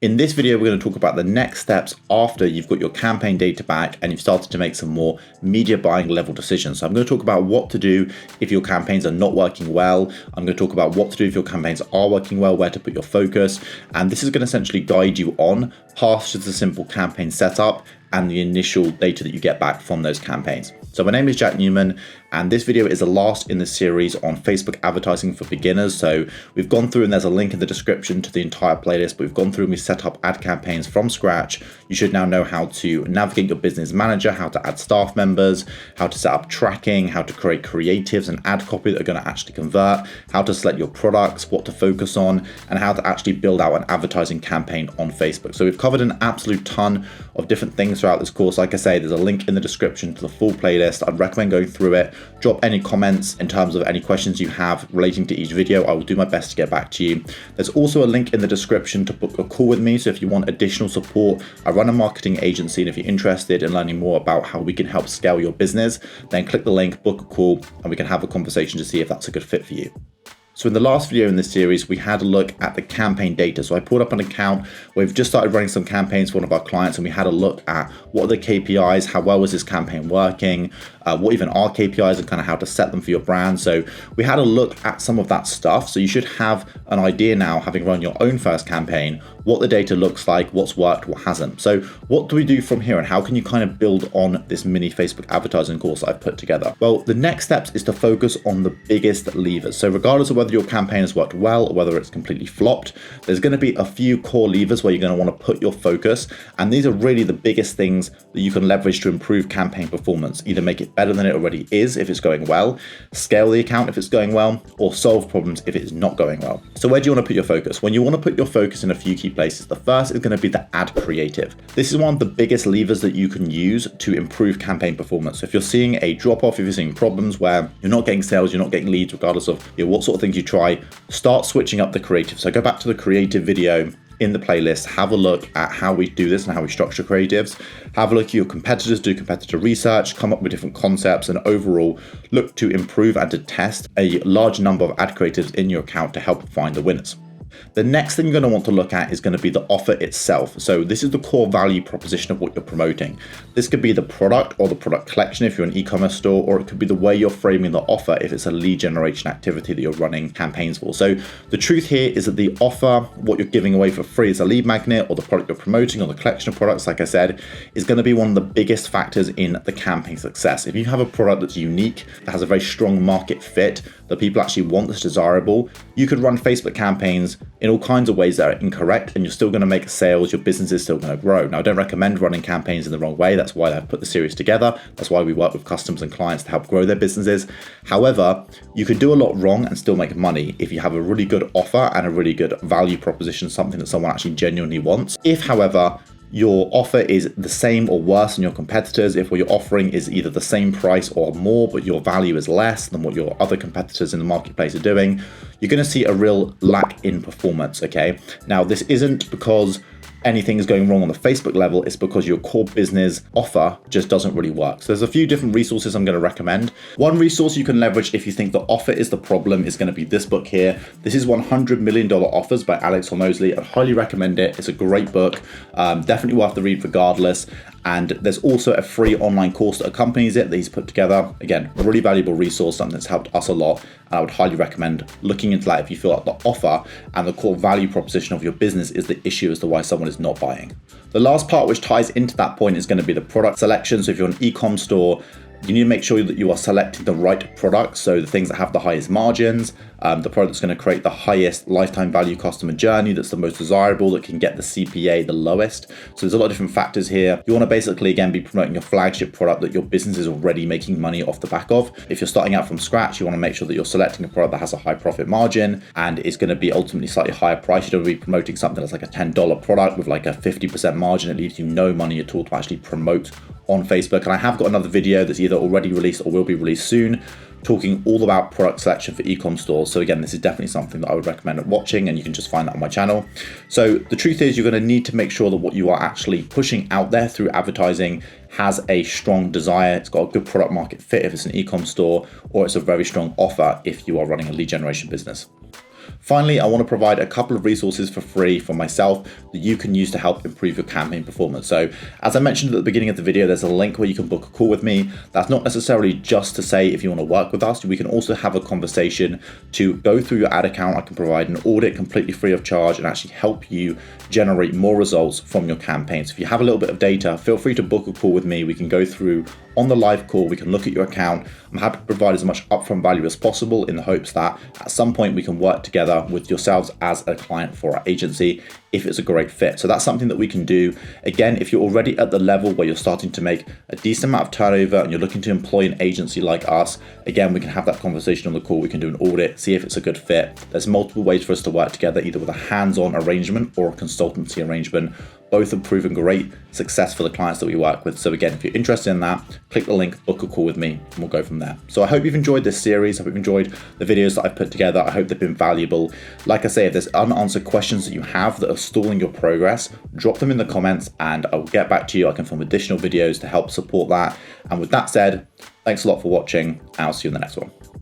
In this video, we're going to talk about the next steps after you've got your campaign data back and you've started to make some more media buying level decisions. So I'm going to talk about what to do if your campaigns are not working well. I'm going to talk about what to do if your campaigns are working well, where to put your focus. And this is going to essentially guide you on past just a simple campaign setup and the initial data that you get back from those campaigns. So my name is Jack Newman, and this video is the last in the series on Facebook advertising for beginners. So we've gone through, and there's a link in the description to the entire playlist, but we've gone through and we set up ad campaigns from scratch. You should now know how to navigate your business manager, how to add staff members, how to set up tracking, how to create creatives and ad copy that are going to actually convert, how to select your products, what to focus on, and how to actually build out an advertising campaign on Facebook. So we've covered an absolute ton of different things throughout this course. Like I say, there's a link in the description to the full playlist. I'd recommend going through it. Drop any comments in terms of any questions you have relating to each video. I will do my best to get back to you. There's also a link in the description to book a call with me. So if you want additional support, I run a marketing agency, and if you're interested in learning more about how we can help scale your business, then click the link, book a call, and we can have a conversation to see if that's a good fit for you. So in the last video in this series, we had a look at the campaign data. So I pulled up an account where we've just started running some campaigns for one of our clients, and we had a look at what are the KPIs, how well was this campaign working, what even are KPIs, and kind of how to set them for your brand. So we had a look at some of that stuff. So you should have an idea now, having run your own first campaign, what the data looks like, what's worked, what hasn't. So what do we do from here, and how can you kind of build on this mini Facebook advertising course that I've put together? Well, the next steps is to focus on the biggest levers. So regardless of whether your campaign has worked well or whether it's completely flopped, there's going to be a few core levers where you're going to want to put your focus. And these are really the biggest things that you can leverage to improve campaign performance. Either make it better than it already is if it's going well, scale the account if it's going well, or solve problems if it's not going well. So where do you want to put your focus? When you want to put your focus in a few key places, the first is going to be the ad creative. This is one of the biggest levers that you can use to improve campaign performance. So if you're seeing a drop off, if you're seeing problems where you're not getting sales, you're not getting leads, regardless of what sort of things you try, start switching up the creative. So go back to the creative video in the playlist, have a look at how we do this and how we structure creatives, have a look at your competitors, do competitor research, come up with different concepts, and overall look to improve and to test a large number of ad creatives in your account to help find the winners. The next thing you're going to want to look at is going to be the offer itself. So this is the core value proposition of what you're promoting. This could be the product or the product collection if you're an e-commerce store, or it could be the way you're framing the offer if it's a lead generation activity that you're running campaigns for. So the truth here is that the offer, what you're giving away for free as a lead magnet, or the product you're promoting, or the collection of products, like I said, is going to be one of the biggest factors in the campaign success. If you have a product that's unique, that has a very strong market fit, that people actually want, that's desirable, you could run Facebook campaigns in all kinds of ways that are incorrect, and you're still going to make sales, your business is still going to grow. Now, I don't recommend running campaigns in the wrong way. That's why I've put the series together. That's why we work with customers and clients to help grow their businesses. However, you can do a lot wrong and still make money if you have a really good offer and a really good value proposition, something that someone actually genuinely wants. If, however, your offer is the same or worse than your competitors, if what you're offering is either the same price or more, but your value is less than what your other competitors in the marketplace are doing, you're going to see a real lack in performance, okay? Now, this isn't because anything is going wrong on the Facebook level, it's because your core business offer just doesn't really work. So there's a few different resources I'm going to recommend. One resource you can leverage if you think the offer is the problem is going to be this book here. This is $100 Million Offers by Alex Hormuz. I'd highly recommend it. It's a great book, definitely worth the read regardless. And there's also a free online course that accompanies it that he's put together. Again, really valuable resource, something that's helped us a lot. And I would highly recommend looking into that if you feel like the offer and the core value proposition of your business is the issue as to why someone is not buying. The last part which ties into that point is going to be the product selection. So if you're an e-com store, you need to make sure that you are selecting the right products. So the things that have the highest margins, the product that's going to create the highest lifetime value customer journey, that's the most desirable, that can get the CPA the lowest. So there's a lot of different factors here. You want to basically, again, be promoting your flagship product that your business is already making money off the back of. If you're starting out from scratch, you want to make sure that you're selecting a product that has a high profit margin and is going to be ultimately slightly higher price. You don't want to be promoting something that's like a $10 product with like a 50% margin. It leaves you no money at all to actually promote on Facebook. And I have got another video that's either already released or will be released soon, talking all about product selection for e-com stores. So again, this is definitely something that I would recommend watching, and you can just find that on my channel. So the truth is, you're going to need to make sure that what you are actually pushing out there through advertising has a strong desire. It's got a good product market fit if it's an e-com store, or it's a very strong offer if you are running a lead generation business. Finally, I want to provide a couple of resources for free from myself that you can use to help improve your campaign performance. So as I mentioned at the beginning of the video, there's a link where you can book a call with me. That's not necessarily just to say if you want to work with us. We can also have a conversation to go through your ad account. I can provide an audit completely free of charge and actually help you generate more results from your campaigns. If you have a little bit of data, feel free to book a call with me. We can go through on the live call, we can look at your account. I'm happy to provide as much upfront value as possible in the hopes that at some point we can work together with yourselves as a client for our agency if it's a great fit. So that's something that we can do. Again, if you're already at the level where you're starting to make a decent amount of turnover and you're looking to employ an agency like us, again, we can have that conversation on the call. We can do an audit, see if it's a good fit. There's multiple ways for us to work together, either with a hands-on arrangement or a consultancy arrangement. Both have proven great success for the clients that we work with. So again, if you're interested in that, click the link, book a call with me, and we'll go from there. So I hope you've enjoyed this series. I hope you've enjoyed the videos that I've put together. I hope they've been valuable. Like I say, if there's unanswered questions that you have that are stalling your progress, drop them in the comments and I will get back to you. I can film additional videos to help support that. And with that said, thanks a lot for watching. I'll see you in the next one.